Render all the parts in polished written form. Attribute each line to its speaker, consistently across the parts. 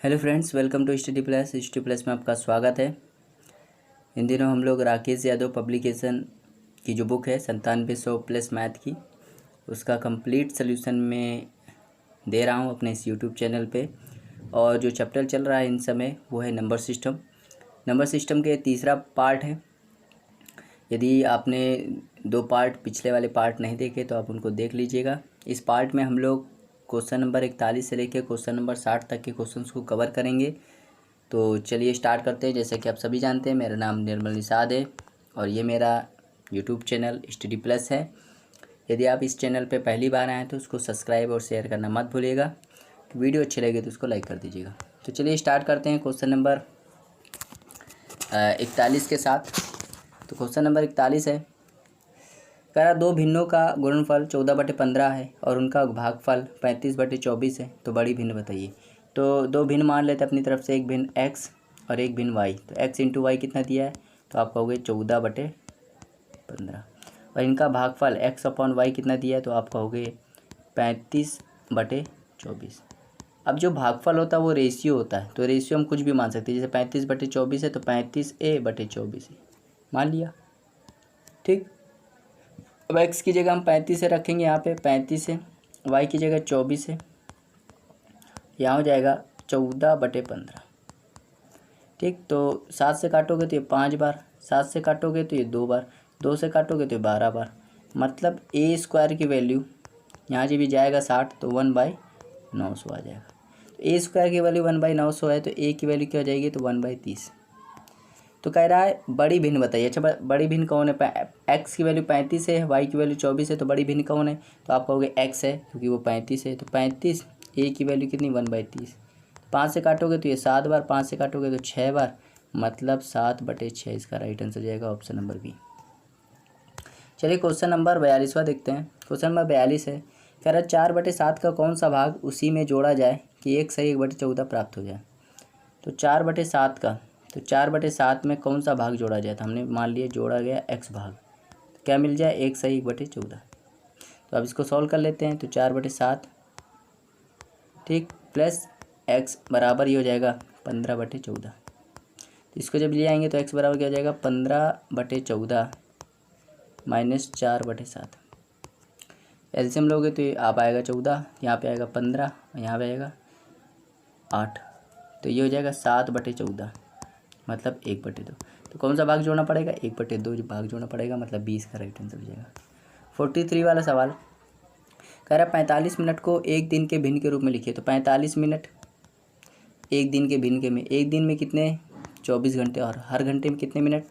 Speaker 1: Hello friends, welcome to study plus में आपका स्वागत है। इन दिनों हम लोग राकेश यादव पब्लिकेशन की जो बुक है 9700 प्लस मैथ की, उसका कंप्लीट सॉल्यूशन में दे रहा हूं अपने इस यूट्यूब चैनल पे। और जो चैप्टर चल रहा है इन समय वो है नंबर सिस्टम के तीसरा पार्ट है। यदि आपने 2 पार्ट पिछले वाले पार्ट नहीं देखे तो आप उनको देख लीजिएगा। इस पार्ट में हम लोग क्वेश्चन नंबर 41 से लेकर क्वेश्चन नंबर 60 तक के क्वेश्चंस को कवर करेंगे। तो चलिए स्टार्ट करते हैं। जैसे कि आप सभी जानते हैं, मेरा नाम निर्मल निषाद है और ये मेरा यूट्यूब चैनल स्टडी प्लस है। यदि आप इस चैनल पे पहली बार आए तो उसको सब्सक्राइब और शेयर करना मत भूलिएगा। वीडियो अच्छी लगे तो उसको लाइक कर दीजिएगा। तो चलिए स्टार्ट करते हैं क्वेश्चन नंबर 41 के साथ। तो क्वेश्चन नंबर 41 है, कह रहा 2 भिन्नों का गुणनफल 14/15 है और उनका भागफल 35/24 है, तो बड़ी भिन्न बताइए। तो 2 भिन्न मान लेते हैं अपनी तरफ से, एक भिन्न x और एक भिन्न y। तो x इंटू वाई कितना दिया है, तो आप कहोगे 14/15। और इनका भागफल x अपॉन वाई कितना दिया है, तो आप कहोगे 35/24। अब जो भागफल होता है वो रेशियो होता है, तो रेशियो हम कुछ भी मान सकते हैं। जैसे 35/24 है तो 35a/24 मान लिया, ठीक। अब x की जगह हम 35 से रखेंगे, यहाँ पे 35 है, y की जगह 24 है, यहाँ हो जाएगा 14/15, ठीक। तो 7 से काटोगे तो ये 5 बार, 7 से काटोगे तो ये 2 बार, 2 से काटोगे तो ये 12 बार। मतलब a स्क्वायर की वैल्यू यहाँ जब भी जाएगा 60 तो 1/900 आ जाएगा। तो a स्क्वायर की वैल्यू 1/900 है तो a की वैल्यू क्या हो जाएगी, तो 1/30। तो कह रहा है बड़ी भिन्न बताइए। अच्छा, बड़ी भिन्न कौन है? x की वैल्यू 35 है, y की वैल्यू 24 है, तो बड़ी भिन्न कौन है? तो आप कहोगे x है, क्योंकि वो 35 है। तो 35, a की वैल्यू कितनी, 1/30। 5 से काटोगे तो ये 7 बार, 5 से काटोगे तो 6 बार, मतलब 7/6 इसका राइट आंसर जाएगा ऑप्शन नंबर बी। चलिए क्वेश्चन नंबर 42वां देखते हैं। क्वेश्चन नंबर 42 है, कह रहा 4/7 का कौन सा भाग उसी में जोड़ा जाए कि 1 सही 1/14 प्राप्त हो जाए। तो 4/7 का, तो 4/7 में कौन सा भाग जोड़ा जाए, तो हमने मान लिया जोड़ा गया x भाग, तो क्या मिल जाए, 1 सही 1/14। तो अब इसको सॉल्व कर लेते हैं। तो 4/7, ठीक, प्लस x बराबर ही हो जाएगा 15/14। तो इसको जब ले आएंगे तो x बराबर क्या हो जाएगा, 15/14 माइनस 4/7। एलसीएम लोगे तो ये आप आएगा 14, यहाँ पे आएगा 15, यहाँ पे आएगा 8, तो ये हो जाएगा 7/14, मतलब 1/2। तो कौन सा भाग जोड़ना पड़ेगा, 1/2 जो भाग जोड़ना पड़ेगा, मतलब 20 का राइट आंसर हो जाएगा। 43 वाला सवाल कह रहा 45 मिनट को एक दिन के भिन्न के रूप में लिखिए। तो 45 मिनट एक दिन के भिन्न के में, एक दिन में कितने, 24 घंटे, और हर घंटे में कितने मिनट,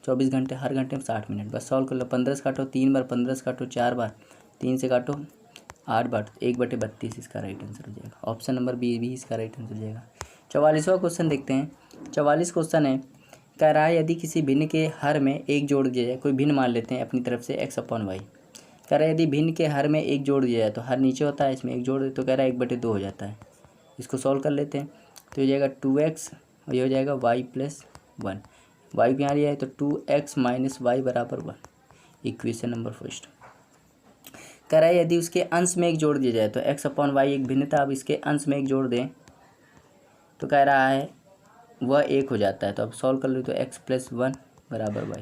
Speaker 1: 24 घंटे, हर घंटे में 60 मिनट। बस सॉल्व कर लो। 15 से काटो 3 बार, 15 से काटो 4 बार, 3 से काटो 8 बार, 1/32 इसका राइट आंसर हो जाएगा। ऑप्शन नंबर बी भी इसका राइट आंसर हो जाएगा। 44वां क्वेश्चन देखते हैं। 44 क्वेश्चन है, कह रहा है यदि किसी भिन्न के हर में एक जोड़ दिया जाए, कोई भिन्न मान लेते हैं अपनी तरफ से x अपॉन वाई। कह रहा है यदि भिन्न के हर में एक जोड़ दिया जाए, तो हर नीचे होता है, इसमें एक जोड़, तो कह रहा है 1/2 हो जाता है। इसको सॉल्व कर लेते हैं। तो ये हो जाएगा 2x और ये हो जाएगा y + 1। वाई को यहाँ लिया है तो 2x - y = 1, equation number first. कह रहा है यदि उसके अंश में एक जोड़ दिया जाए, तो x अपॉन वाई एक भिन्नता, अब इसके अंश में एक जोड़ दें तो कह रहा है वह 1 हो जाता है। तो अब सॉल्व कर लो, तो x + 1 = y,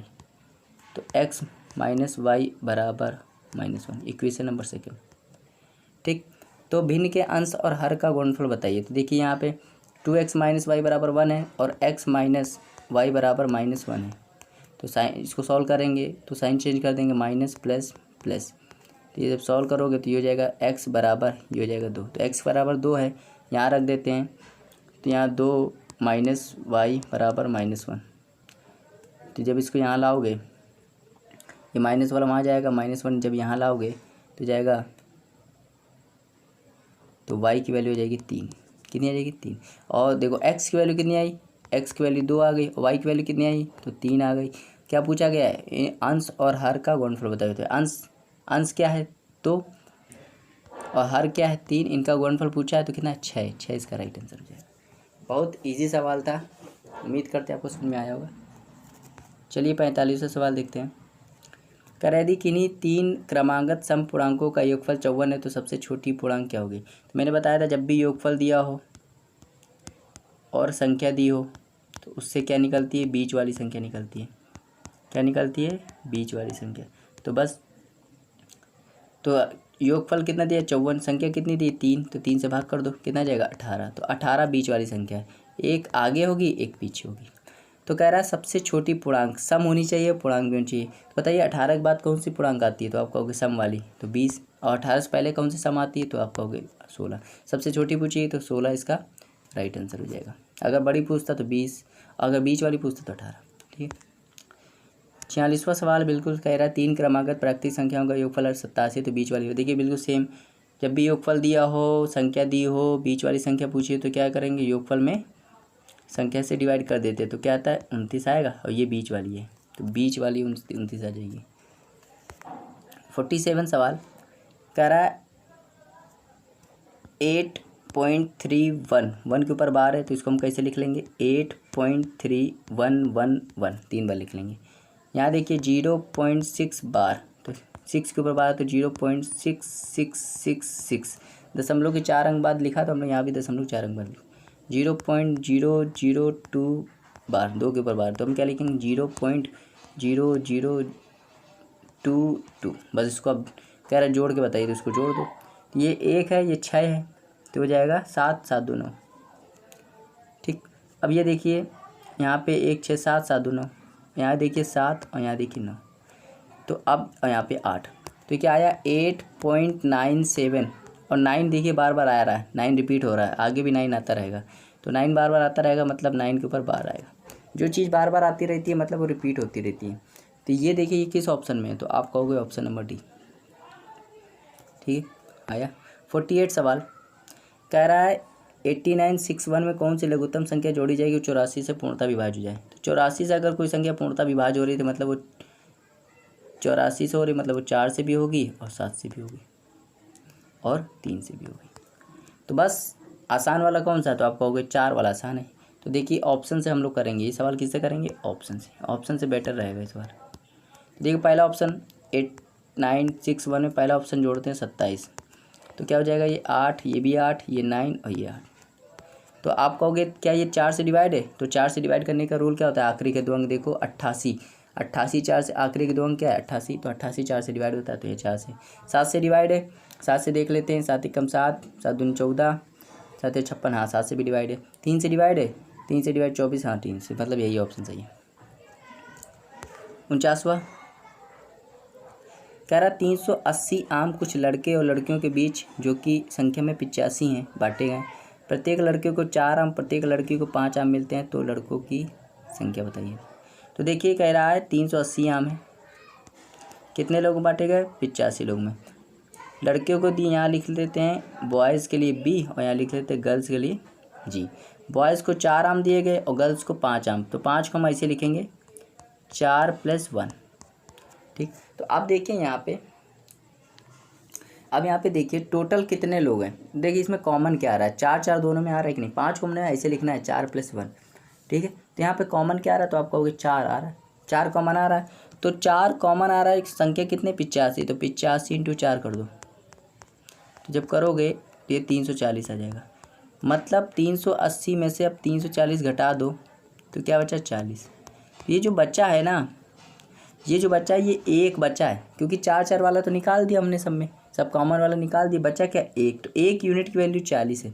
Speaker 1: तो x - y = -1, equation number second, ठीक। तो भिन्न के अंश और हर का गुणनफल बताइए। तो देखिए यहाँ पे 2x - y = 1 है और x - y = -1 है। तो साइन, इसको सॉल्व करेंगे तो साइन चेंज कर देंगे, माइनस प्लस प्लस। तो ये जब सॉल्व करोगे तो ये हो जाएगा x बराबर, ये हो जाएगा 2। तो x बराबर 2 है, यहाँ रख देते हैं। तो यहाँ 2 - y = -1। तो जब इसको यहाँ लाओगे, ये माइनस वाला वहाँ जाएगा, -1 जब यहाँ लाओगे तो जाएगा, तो y की वैल्यू हो जाएगी 3। कितनी आ जाएगी, 3। और देखो x की वैल्यू कितनी आई, x की वैल्यू 2 आ गई, और y की वैल्यू कितनी आई, तो 3 आ गई। क्या पूछा गया है, अंश और हर का गुणनफल बताओ। तो अंश क्या है 2 और हर क्या है 3, इनका गुणनफल पूछा है तो कितना, 6 इसका राइट आंसर हो जाएगा। बहुत ईजी सवाल था, उम्मीद करते हैं आपको समझ में आया होगा। चलिए 45वां सवाल देखते हैं। कह रहा है यदि किन्हीं 3 क्रमागत समपूर्णांकों का योगफल 54 है तो सबसे छोटी पूर्णांक क्या होगी। तो मैंने बताया था जब भी योगफल दिया हो और संख्या दी हो तो उससे क्या निकलती है, बीच वाली संख्या निकलती है। क्या निकलती है, बीच वाली संख्या। तो बस, तो योगफल कितना दिया, 54, संख्या कितनी दी, 3, तो 3 से भाग कर दो, कितना जाएगा 18। तो 18 बीच वाली संख्या है, एक आगे होगी एक पीछे होगी। तो कह रहा है सबसे छोटी पूर्णांक सम होनी चाहिए, पूर्णांक भी होनी चाहिए। तो बताइए 18 के बाद कौन सी पूर्णांक आती है, तो आप कहोगे सम वाली, तो 20। और 18 से पहले कौन सी सम आती है, तो आप कहोगे 16। सबसे छोटी पूछी तो 16 इसका राइट आंसर हो जाएगा। अगर बड़ी पूछता तो 20, अगर बीच वाली पूछता तो 18। ठीक है। 46वां सवाल बिल्कुल कह रहा है 3 क्रमागत प्राकृतिक संख्याओं का योगफल 87, तो बीच वाली हो। देखिए बिल्कुल सेम, जब भी योगफल दिया हो, संख्या दी हो, बीच वाली संख्या पूछिए तो क्या करेंगे, योगफल में संख्या से डिवाइड कर देते हैं, तो क्या आता है 29 आएगा। और ये बीच वाली है तो बीच वाली 29 आ जाएगी। 47 सवाल कह रहा है 8.311, 1 के ऊपर बार है तो इसको हम कैसे लिख लेंगे, 8.3111, 3 बार लिख लेंगे। यहाँ देखिए 0.6 बार, तो 6 के ऊपर बार तो 0.6666, दशमलव के 4 अंक बाद लिखा तो हमने यहाँ भी दशमलव 4 अंक बाद लिखा। 0.002 बार, 2 के ऊपर बार तो हम क्या लिखेंगे 0.0022। बस इसको अब कह रहा है जोड़ के बताइए, तो इसको जोड़ दो। ये 1 है, ये 6 है, तो हो जाएगा 7, 7 2 9। ठीक। अब ये देखिए यहाँ पे 1 6 7 7 2 9, यहाँ देखिए 7 और यहाँ देखिए 9, तो अब यहाँ पे 8, तो क्या आया 8.97। और 9 देखिए बार बार आ रहा है, 9 रिपीट हो रहा है, आगे भी 9 आता रहेगा, तो 9 बार बार आता रहेगा मतलब 9 के ऊपर बार आएगा। जो चीज़ बार बार आती रहती है मतलब वो रिपीट होती रहती है। तो ये देखिए ये किस ऑप्शन में है, तो आप कहोगे ऑप्शन नंबर डी। ठीक है, आया। 48 सवाल कह रहा है 8961 में कौन सी लघुत्तम संख्या जोड़ी जाएगी 84 से पूर्णतः विभाज्य हो जाए। तो 84 से अगर कोई संख्या पूर्णतः विभाज्य हो रही है तो मतलब वो 84 से हो रही, मतलब वो 4 से भी होगी और 7 से भी होगी और 3 से भी होगी। तो बस आसान वाला कौन सा, तो आप कहोगे 4 वाला आसान है। तो देखिए ऑप्शन से हम लोग करेंगे ये सवाल, किससे करेंगे, ऑप्शन से। ऑप्शन से बेटर रहेगा इस बार। देखिए पहला ऑप्शन 8961 में पहला ऑप्शन जोड़ते हैं 27, तो क्या हो जाएगा, ये 8, ये भी 8, ये 9 और ये 8। तो आप कहोगे क्या ये 4 से डिवाइड है, तो 4 से डिवाइड करने का रूल क्या होता है, आखिरी के 2 अंक देखो 88, 88 4 से, आखिरी के 2 अंक क्या है 88, तो 88 4 से डिवाइड होता है, तो ये 4 से। 7 से डिवाइड है, 7 से देख लेते हैं, 7 एकम 7, 7 दूनी 14, 7 56, हाँ 7 से भी डिवाइड है। 3 से डिवाइड है, 3 से डिवाइड 24, हाँ 3 से, मतलब यही ऑप्शन सही है। 49वां कह रहा 380 आम कुछ लड़के और लड़कियों के बीच जो कि संख्या में 85 हैं बांटे गए। प्रत्येक लड़के को 4 आम, प्रत्येक लड़की को 5 आम मिलते हैं, तो लड़कों की संख्या बताइए। तो देखिए कह रहा है 380 आम है, कितने लोग बांटे गए 85 लोग में। लड़कियों को दी, यहाँ लिख लेते हैं बॉयज़ के लिए बी और यहाँ लिख लेते हैं गर्ल्स के लिए जी। बॉयज़ को 4 आम दिए गए और गर्ल्स को 5 आम, तो 5 को हम ऐसे लिखेंगे 4 + 1। ठीक। तो अब देखिए यहाँ पे, अब यहाँ पे देखिए टोटल कितने लोग हैं। देखिए इसमें कॉमन क्या आ रहा है, 4 4 दोनों में आ रहा है कि नहीं, 5 को हमने ऐसे लिखना है 4 + 1। ठीक है, तो यहाँ पे कॉमन क्या आ रहा है, तो आप कहोगे 4 आ रहा है, 4 कॉमन आ रहा है। तो 4 कॉमन आ रहा है, संख्या कितने 85, तो 85 × 4 कर दो, तो जब करोगे तो ये 340 आ जाएगा। मतलब 380 में से अब 340 घटा दो तो क्या बचा 40। ये जो बच्चा है ना, ये जो बच्चा है ये एक बच्चा है, क्योंकि 4 4 वाला तो निकाल दिया हमने, सब में सब कॉमन वाला निकाल दिया, बच्चा क्या एक, तो 1 यूनिट की वैल्यू 40 है।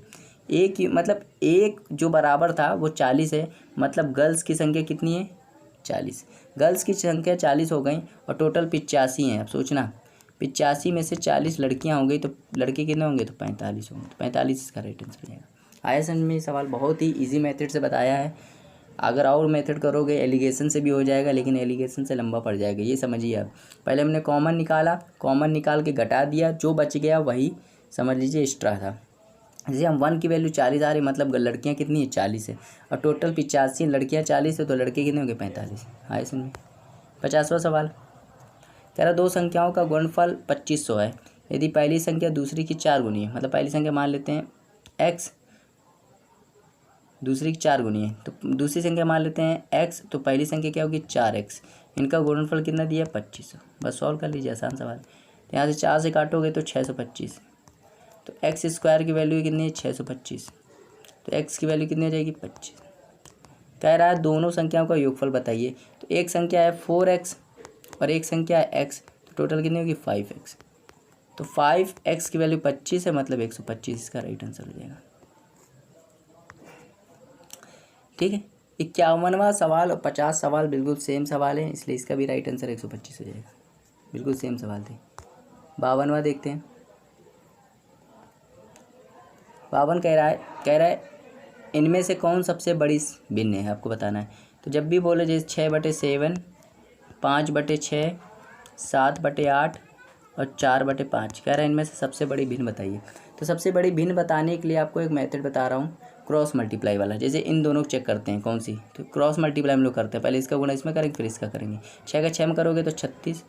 Speaker 1: मतलब एक जो बराबर था वो 40 है, मतलब गर्ल्स की संख्या कितनी है 40। गर्ल्स की संख्या 40 हो गई और टोटल 85 हैं। अब सोचना 85 में से 40 लड़कियां हो गई तो लड़के कितने होंगे, तो 45 होंगे, तो 45 इसका राइट आंसर हो जाएगा। आया समझ में सवाल, बहुत ही ईजी मेथड से बताया है। अगर और मेथड करोगे एलिगेशन से भी हो जाएगा, लेकिन एलिगेशन से लंबा पड़ जाएगा, ये समझिए आप। पहले हमने कॉमन निकाला, कॉमन निकाल के घटा दिया, जो बच गया वही समझ लीजिए एक्स्ट्रा था। जैसे हम 1 की वैल्यू 40 आ रही, मतलब लड़कियां कितनी है 40 है, और टोटल 85, लड़कियां 40 है, तो लड़के कितने होंगे 45। आए समझ। 50वां सवाल कह रहा 2 संख्याओं का गुणनफल 2500 है। यदि पहली संख्या दूसरी की 4 गुनी है, मतलब पहली संख्या मान लेते हैं x, दूसरी की 4 गुनी है, तो दूसरी संख्या मान लेते हैं x, तो पहली संख्या क्या होगी 4x, इनका गुणनफल कितना दिया 2500। बस सॉल्व कर लीजिए, आसान सवाल। तो यहाँ से 4 से काटोगे तो 625, तो x² की वैल्यू कितनी है 625, तो x की वैल्यू कितनी हो जाएगी 25। कह रहा है दोनों संख्याओं का योगफल बताइए। तो एक संख्या है 4x और एक संख्या है x, तो टोटल कितनी होगी 5x। तो 5x की वैल्यू 25 है, मतलब 125 इसका राइट आंसर हो जाएगा। ठीक है, 51वां सवाल और 50 सवाल बिल्कुल सेम सवाल है, इसलिए इसका भी राइट आंसर 125 हो जाएगा। बिल्कुल सेम सवाल थे। 52वां देखते हैं। 52 कह रहा है इनमें से कौन सबसे बड़ी भिन्न है, आपको बताना है। तो जब भी बोले जैसे 6/7, 5/6, 7/8 और 4/5, कह रहा है इनमें से सबसे बड़ी भिन्न बताइए। तो सबसे बड़ी भिन्न बताने के लिए आपको एक मेथड बता रहा हूँ, क्रॉस मल्टीप्लाई वाला। जैसे इन दोनों को चेक करते हैं कौन सी, तो क्रॉस मल्टीप्लाई हम लोग करते हैं। पहले इसका गुणा इसमें करेंगे, फिर इसका करेंगे। 6 का 6 में करोगे तो 36,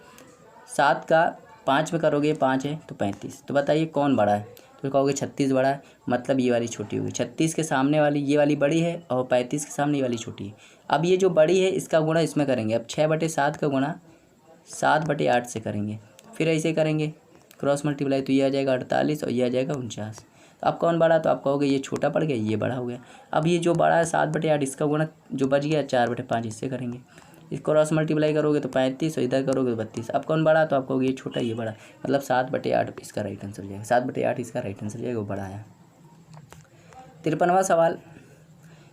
Speaker 1: 7 का 5 में करोगे 5 है तो 35। तो बताइए कौन बड़ा है, तो कहोगे 36 बड़ा है, मतलब ये वाली छोटी होगी। 36 के सामने वाली ये वाली बड़ी है और 35 के सामने ये वाली छोटी है। अब ये जो बड़ी है इसका गुणा इसमें करेंगे। अब 6/7 का गुणा 7/8 से करेंगे, फिर ऐसे करेंगे क्रॉस मल्टीप्लाई, तो ये आ जाएगा 48 और ये आ जाएगा 49। तो अब कौन बड़ा, तो आप कहोगे ये छोटा पड़ गया, ये बड़ा हो गया। अब ये जो बड़ा है 7/8, इसका गुणा जो बच गया 4/5 इससे करेंगे। इसको क्रॉस मल्टीप्लाई करोगे तो 35 और इधर करोगे तो 32। अब कौन बड़ा, तो आप कहोगे ये छोटा ये बड़ा, मतलब 7/8 इसका राइट आंसर हो जाएगा। 7/8 इसका राइट आंसर हो जाएगा, वो बड़ा है। 53वां सवाल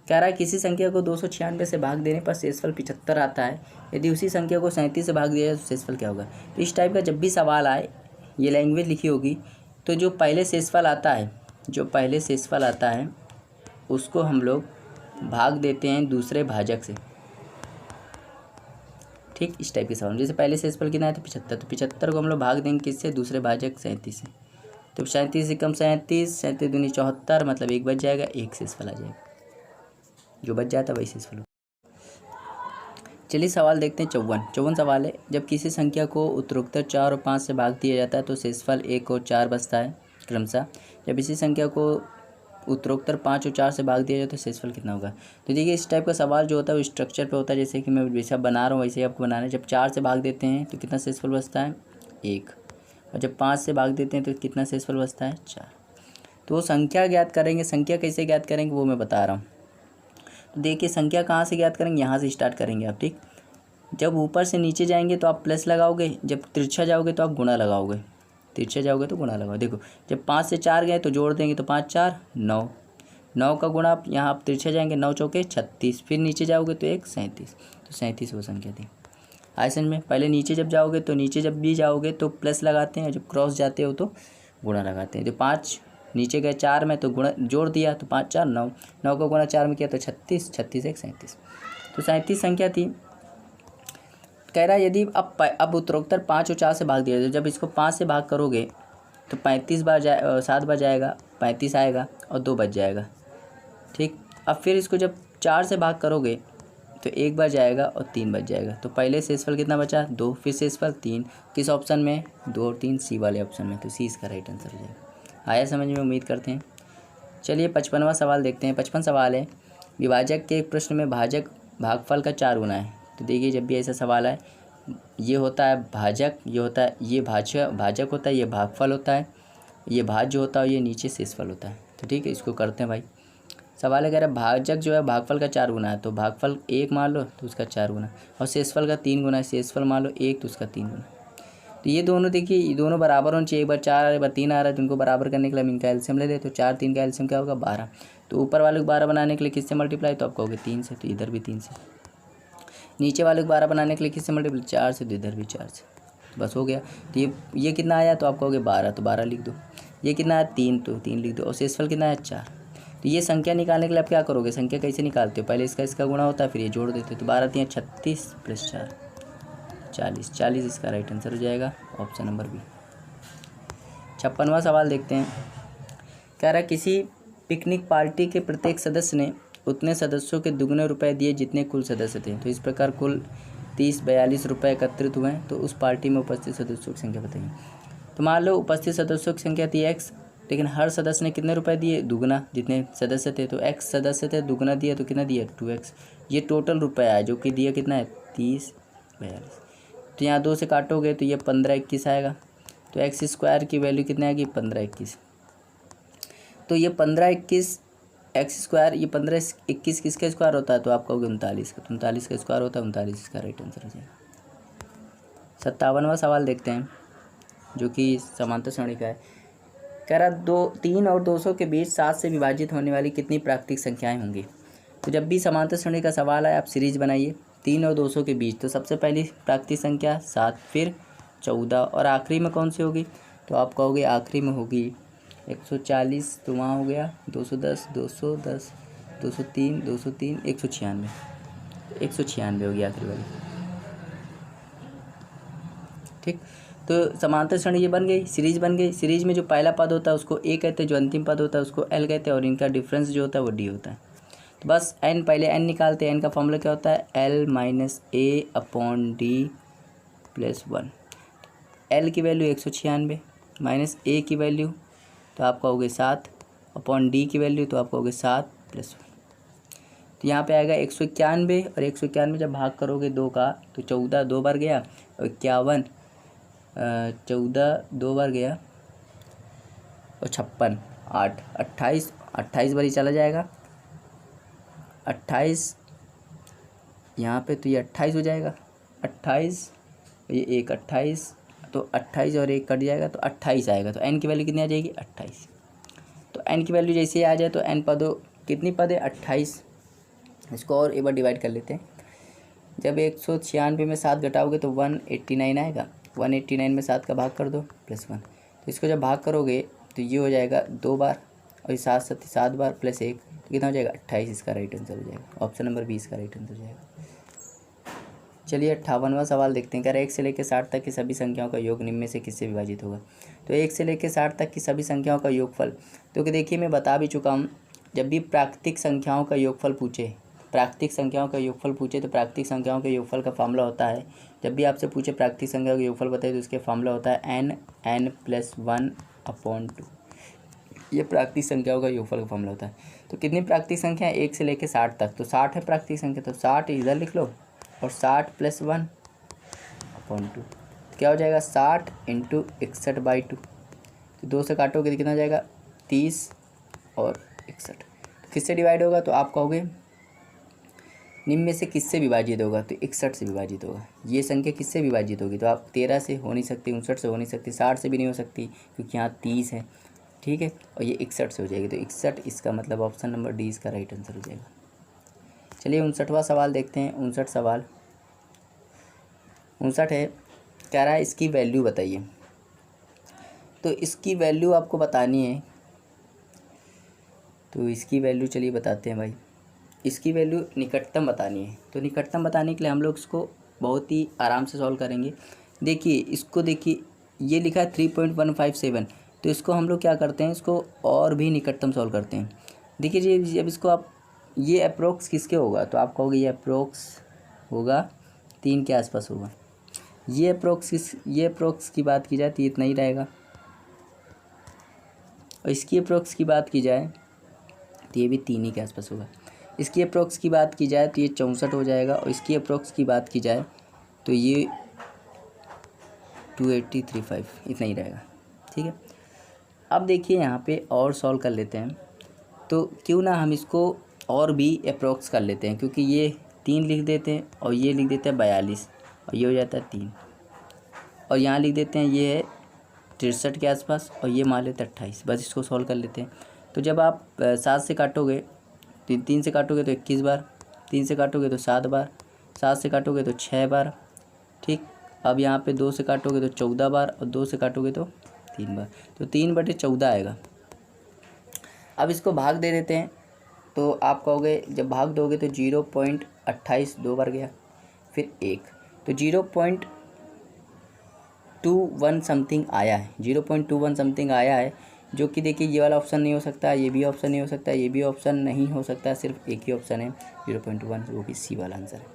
Speaker 1: कह रहा है किसी संख्या को 296 से भाग देने पर शेषफल 75 आता है, यदि उसी संख्या को 37 से भाग दिया जाए तो शेषफल क्या होगा। तो इस टाइप का जब भी सवाल आए, ये लैंग्वेज लिखी होगी, तो जो पहले शेषफल आता है उसको हम लोग भाग देते हैं दूसरे भाजक से। ठीक, इस टाइप के सवाल। जैसे पहले शेषफल कितना है तो 75, तो 75 को हम लोग भाग देंगे किससे, दूसरे भाजक 37 से। तो 37 से कम 37, 37 दूनी 74, मतलब 1 बच जाएगा, 1 शेषफल आ जाएगा, जो बच जाता है वही शेषफल। चलिए सवाल देखते हैं 54 सवाल है। जब किसी संख्या को उत्तरोत्तर 4 और 5 से भाग दिया जाता है तो शेषफल 1 और 4 बचता है क्रमशः। जब इसी संख्या को उत्तरोत्तर 5 और 4 से भाग दिया जाए तो शेषफल कितना होगा। तो देखिए इस टाइप का सवाल जो होता है वो स्ट्रक्चर पे होता है, जैसे कि मैं वैसा बना रहा हूँ वैसे ही आपको बनाना है। जब 4 से भाग देते हैं तो कितना शेषफल बचता है 1, और जब 5 से भाग देते हैं तो कितना शेषफल बचता है 4। तो वो संख्या ज्ञात करेंगे। संख्या कैसे ज्ञात करेंगे वो मैं बता रहा हूँ। तो देखिए संख्या कहाँ से ज्ञात करेंगे, यहाँ से स्टार्ट करेंगे आप। ठीक, जब ऊपर से नीचे जाएंगे तो आप प्लस लगाओगे, जब तिरछा जाओगे तो आप गुणा लगाओगे। तिरछा जाओगे तो गुणा लगाओ। देखो जब 5 से 4 गए तो जोड़ देंगे, तो 5 4 9, 9 का गुणा आप यहाँ आप तिरछा जाएंगे, 9 चौके 36, फिर नीचे जाओगे तो 1 37, तो 37 वो संख्या थी। आयसन में पहले नीचे जब जाओगे तो नीचे जब भी जाओगे तो प्लस लगाते हैं, जब क्रॉस जाते हो तो गुणा लगाते हैं। जो 5 नीचे गए 4 में तो गुणा जोड़ दिया, तो 5 4 9, 9 का गुणा 4 में किया तो 36, 36 1 37, तो 37 संख्या थी। कह रहा है यदि अब उत्तरोत्तर 5 और 4 से भाग दिया जाए, जब इसको 5 से भाग करोगे तो 35 बार 7 बार जाएगा, 35 आएगा और 2 बच जाएगा। ठीक, अब फिर इसको जब 4 से भाग करोगे तो 1 बार जाएगा और 3 बच जाएगा। तो पहले शेषफल कितना बचा 2, फिर शेषफल 3, किस ऑप्शन में 2 और 3 सी वाले ऑप्शन में, तो सी इसका राइट आंसर हो जाएगा। आया समझ में, उम्मीद करते हैं। चलिए 55वां सवाल देखते हैं। 55 सवाल है, विभाजक के एक प्रश्न में भाजक भागफल का 4 गुना है। तो देखिए जब भी ऐसा सवाल है, ये होता है भाजक, ये होता है ये भाजक होता है, ये भागफल होता है, ये भाज्य होता है, ये नीचे शेषफल होता है। तो ठीक है, इसको करते हैं भाई। सवाल है कह रहा है भाजक जो है भागफल का 4 गुना है, तो भागफल 1 मान लो तो उसका 4 गुना, और शेषफल का 3 गुना है। शेषफल मान लो 1 तो उसका 3 गुना। तो ये दोनों देखिए, ये दोनों बराबर होने चाहिए। एक बार 4 आ रहा है, एक बार 3 आ रहा है, तो इनको बराबर करने के लिए हम इनका एलसीएम ले लेते। तो 4 3 का एलसीएम क्या होगा 12। तो ऊपर वाले को 12 बनाने के लिए किससे मल्टीप्लाई, तो आप कहोगे 3 से, तो इधर भी 3 से। नीचे वाले को 12 बनाने के लिए किससे मल्टीप्लाई 4 से, तो इधर भी 4 से, बस हो गया। तो ये कितना आया, तो आप कहोगे 12, तो 12 लिख दो। ये कितना है 3, तो 3 लिख दो। और शेषफल कितना है 4। तो ये संख्या निकालने के लिए आप क्या करोगे, संख्या कैसे निकालते हो, पहले इसका गुणा होता है, फिर ये जोड़ देते हो। तो 12 3 36 प्लस 4 40, 40 इसका राइट आंसर हो जाएगा, ऑप्शन नंबर बी। 56वां सवाल देखते हैं। कह रहा है किसी पिकनिक पार्टी के प्रत्येक सदस्य ने उतने सदस्यों के दुगने रुपए दिए जितने कुल सदस्य थे। तो इस प्रकार कुल 30-42 रुपये एकत्रित हुए हैं। तो उस पार्टी में उपस्थित सदस्यों की संख्या बताइए। तो मान लो उपस्थित सदस्यों की संख्या थी x, लेकिन हर सदस्य ने कितने रुपए दिए, दुगना जितने सदस्य थे। तो x सदस्य थे, दुगना दिया तो कितना दिया 2x। ये टोटल रुपया है जो कि दिया कितना है 30-42। तो यहाँ 2 से काटोगे तो ये 15-21 आएगा। तो x स्क्वायर की वैल्यू कितनी आएगी 15-21। तो ये 15-21 एक्स स्क्वायर ये 15 21 किसका स्क्वायर होता है, तो आप कहोगे 39 का, तो 39 का स्क्वायर होता है 39, इसका राइट आंसर हो जाएगा। 57वां सवाल देखते हैं जो कि समांतर श्रेणी का है। कह रहा 3 और 200 के बीच 7 से विभाजित होने वाली कितनी प्राकृतिक संख्याएं होंगी। तो जब भी समांतर श्रेणी का सवाल है आप सीरीज बनाइए 3 और 200 के बीच, तो सबसे पहली प्राकृतिक संख्या 7, फिर 14 और आखिरी में कौन सी होगी, तो आप कहोगे आखिरी में होगी 140, तो वहाँ हो गया 210, 210, 203, 203, 196, 196 होगी आखिरी वाली। ठीक, तो समांतर श्रेणी ये बन गई, सीरीज बन गई। सीरीज में जो पहला पद होता है उसको ए कहते हैं, जो अंतिम पद होता है उसको एल कहते हैं, और इनका डिफरेंस जो होता है वो डी होता है। तो बस एन, पहले एन निकालते हैं। एन का फॉर्मूला क्या होता है, एल माइनस ए अपॉन डी प्लस 1। एल की वैल्यू 196 माइनस ए की वैल्यू तो आप कहोगे 7 अपॉन डी की वैल्यू तो आप कहोगे 7 प्लस 1। तो यहाँ पे आएगा 191, और 191 जब भाग करोगे 2 का तो 14 2 बार गया, और 51 14 2 बार गया, और 56 8 28 28 बार ही चला जाएगा, 28 यहाँ पे तो ये 28 हो जाएगा, 28 ये एक 28, तो 28 और एक कट जाएगा तो 28 आएगा। तो एन की वैल्यू कितनी आ जाएगी, 28। तो एन की वैल्यू जैसे ही आ जाए तो एन पदों कितनी पद है, 28। इसको और एक बार डिवाइड कर लेते हैं। जब 196 में 7 घटाओगे तो 189 आएगा, 189 में 7 का भाग कर दो प्लस 1। तो इसको जब भाग करोगे तो ये हो जाएगा 2 बार, और ये 7 7 7 बार प्लस 1, तो कितना हो जाएगा 28। इसका राइट आंसर हो जाएगा, ऑप्शन नंबर 20 का राइट आंसर हो जाएगा। चलिए 58वां सवाल देखते हैं। कह रहा है 1 से लेकर 60 तक की सभी संख्याओं का योग निम्न में से किससे विभाजित होगा। तो 1 से लेकर 60 तक की सभी संख्याओं का योगफल, तो देखिए मैं बता भी चुका हूँ, जब भी प्राकृतिक संख्याओं का योगफल पूछे, प्राकृतिक संख्याओं का योगफल पूछे तो प्राकृतिक संख्याओं के योगफल का फार्मूला होता है, जब भी आपसे पूछे प्राकृतिक संख्याओं का योगफल बताए तो उसके फार्मूला होता है n प्लस 1/2। ये प्राकृतिक संख्याओं का योगफल का फार्मूला होता है। तो कितनी प्राकृतिक संख्या है, 1 से लेकर 60 तक, तो 60 है प्राकृतिक संख्या, तो 60 इधर लिख लो, और 60 प्लस 1/2 क्या हो जाएगा, 60 इंटू 61/2। तो 2 से काटोगे तो कितना हो जाएगा, 30 और 61। तो किससे डिवाइड होगा, तो आप कहोगे निम्न में से किससे विभाजित होगा, तो 61 से विभाजित होगा। ये संख्या किससे विभाजित होगी, तो आप 13 से हो नहीं सकती, 59 से हो नहीं सकती, 60 से भी नहीं हो सकती क्योंकि यहाँ 30 है, ठीक है, और ये 61 से हो जाएगी। तो 61, इसका मतलब ऑप्शन नंबर डी इसका राइट आंसर हो जाएगा। चलिए 59वां सवाल देखते हैं। 59 सवाल 59 है, कह रहा है इसकी वैल्यू बताइए। तो इसकी वैल्यू आपको बतानी है, तो इसकी वैल्यू चलिए बताते हैं भाई। इसकी वैल्यू निकटतम बतानी है, तो निकटतम बताने के लिए हम लोग इसको बहुत ही आराम से सॉल्व करेंगे। देखिए इसको, देखिए ये लिखा है 3.157, तो इसको हम लोग क्या करते हैं, इसको और भी निकटतम सॉल्व करते हैं। देखिए जी, जब इसको आप, ये अप्रोक्स किसके होगा, तो आप कहोगे ये अप्रोक्स होगा 3 के आसपास होगा। ये अप्रोक्स की बात की जाए तो ये इतना ही रहेगा, और इसकी अप्रोक्स की बात की जाए तो ये भी 3 ही के आसपास होगा। इसकी अप्रोक्स की बात की जाए तो ये 64 हो जाएगा, और इसकी अप्रोक्स की बात की जाए तो ये 2835 इतना ही रहेगा, ठीक है। अब देखिए यहाँ पे और सॉल्व कर लेते हैं, तो क्यों ना हम इसको और भी अप्रोक्स कर लेते हैं, क्योंकि ये 3 लिख देते हैं और ये लिख देते हैं 42, और ये हो जाता है 3, और यहाँ लिख देते हैं ये है 63 के आसपास, और ये मान लेते हैं 28। बस इसको सॉल्व कर लेते हैं। तो जब आप 7 से काटोगे, 3 से काटोगे तो 21 बार, 3 से काटोगे तो 7 बार, 7 से काटोगे तो 6 बार, ठीक। अब यहाँ पे 2 से काटोगे तो 14 बार, और 2 से काटोगे तो 3 बार, तो 3/14 आएगा। अब इसको भाग दे देते हैं, तो आप कहोगे जब भाग दोगे तो 0.28 2 बार गया, फिर 1, तो 0.21 समथिंग आया है, 0.21 समथिंग आया है, जो कि देखिए ये वाला ऑप्शन नहीं हो सकता, ये भी ऑप्शन नहीं हो सकता, ये भी ऑप्शन नहीं हो सकता, सिर्फ एक ही ऑप्शन है 0.1, वो भी सी वाला आंसर है।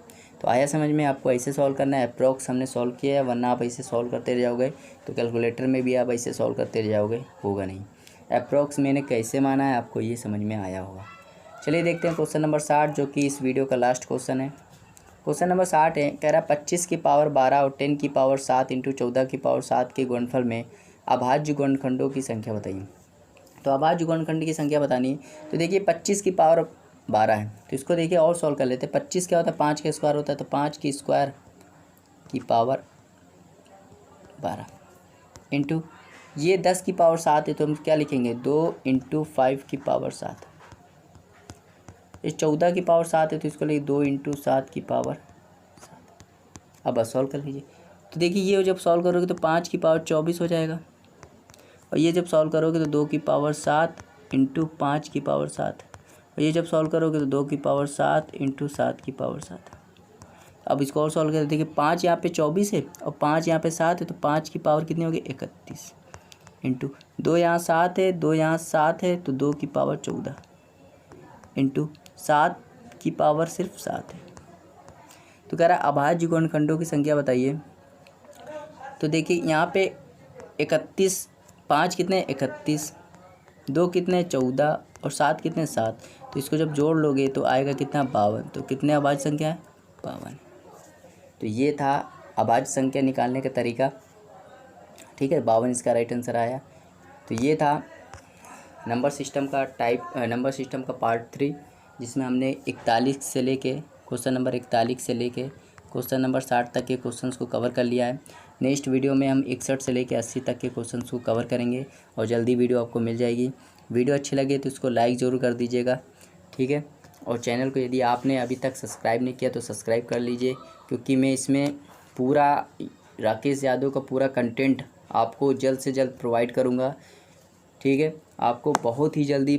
Speaker 1: तो आया समझ में, आपको ऐसे सॉल्व करना है। अप्रॉक्स हमने सॉल्व किया है, वरना आप ऐसे सॉल्व करते रह जाओगे तो कैलकुलेटर में भी आप ऐसे सॉल्व करते रह जाओगे, होगा नहीं। अप्रॉक्स मैंने कैसे माना है आपको ये समझ में आया होगा। चलिए देखते हैं क्वेश्चन नंबर 60, जो कि इस वीडियो का लास्ट क्वेश्चन है। क्वेश्चन नंबर 60 है, कह रहा 25 की पावर 12 और 10 की पावर 7 इंटू 14 की पावर 7 के गुणनफल में अभाज्य गुणनखंडों की संख्या बताइए। तो अभाज्य गुणनखंड की संख्या बतानी है। तो देखिए 25 की पावर 12 है, तो इसको देखिए और सॉल्व कर लेते हैं। 25 क्या होता है, 5 का स्क्वायर होता है, तो 5 की स्क्वायर की पावर 12 इंटू ये 10 की पावर 7 है, तो हम क्या लिखेंगे 2 इंटू 5 की पावर 7। इस 14 की पावर 7 है, तो इसको लिखिए 2 इंटू 7 की पावर 7। अब बस सॉल्व कर लीजिए। तो देखिए ये जब सॉल्व करोगे तो 5 की पावर 24 हो जाएगा, और ये जब सॉल्व करोगे तो 2 की पावर 7 इंटू 5 की पावर 7, और ये जब सॉल्व करोगे तो 2 की पावर 7 इंटू 7 की पावर 7। अब इसको और सॉल्व कर देखिए 5 यहाँ पे 24 है और 5 यहाँ पे 7 है, तो 5 की पावर कितनी होगी 31 इंटू 2 यहाँ 7 है, 2 यहाँ 7 है, तो 2 की पावर 14 इंटू 7 की पावर सिर्फ 7 है। तो कह रहा है अभाज्य गुणनखंडों की संख्या बताइए। तो देखिए यहाँ पे 31, 5 कितने 31, 2 कितने 14 और 7 कितने 7, तो इसको जब जोड़ लोगे तो आएगा कितना 52। तो कितने अभाज्य संख्या है 52। तो ये था अभाज्य संख्या निकालने का तरीका, ठीक है। 52 इसका राइट आंसर आया। तो ये था नंबर सिस्टम का नंबर सिस्टम का पार्ट 3, जिसमें हमने 41 से लेके क्वेश्चन नंबर 41 से लेके क्वेश्चन नंबर 60 तक के क्वेश्चंस को कवर कर लिया है। नेक्स्ट वीडियो में हम 61 से लेके 80 तक के क्वेश्चंस को कवर करेंगे और जल्दी वीडियो आपको मिल जाएगी। वीडियो अच्छी लगे तो इसको लाइक ज़रूर कर दीजिएगा, ठीक है। और चैनल को यदि आपने अभी तक सब्सक्राइब नहीं किया तो सब्सक्राइब कर लीजिए, क्योंकि मैं इसमें पूरा राकेश यादव का पूरा कंटेंट आपको जल्द से जल्द प्रोवाइड करूँगा, ठीक है। आपको बहुत ही जल्दी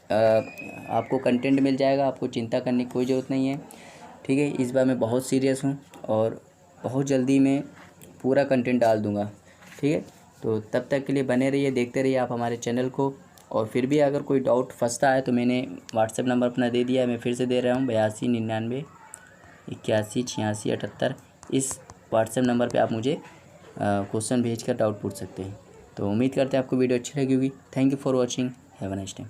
Speaker 1: आपको कंटेंट मिल जाएगा, आपको चिंता करने की कोई ज़रूरत नहीं है, ठीक है। इस बार मैं बहुत सीरियस हूँ और बहुत जल्दी मैं पूरा कंटेंट डाल दूँगा, ठीक है। तो तब तक के लिए बने रहिए, देखते रहिए आप हमारे चैनल को। और फिर भी अगर कोई डाउट फंसता है तो मैंने व्हाट्सएप नंबर अपना दे दिया है, मैं फिर से दे रहा हूँ 82 99 81 86 78। इस व्हाट्सएप नंबर पे आप मुझे क्वेश्चन भेजकर डाउट पूछ सकते हैं। तो उम्मीद करते हैं आपको वीडियो अच्छी लगी होगी। Thank you for watching, have a nice time.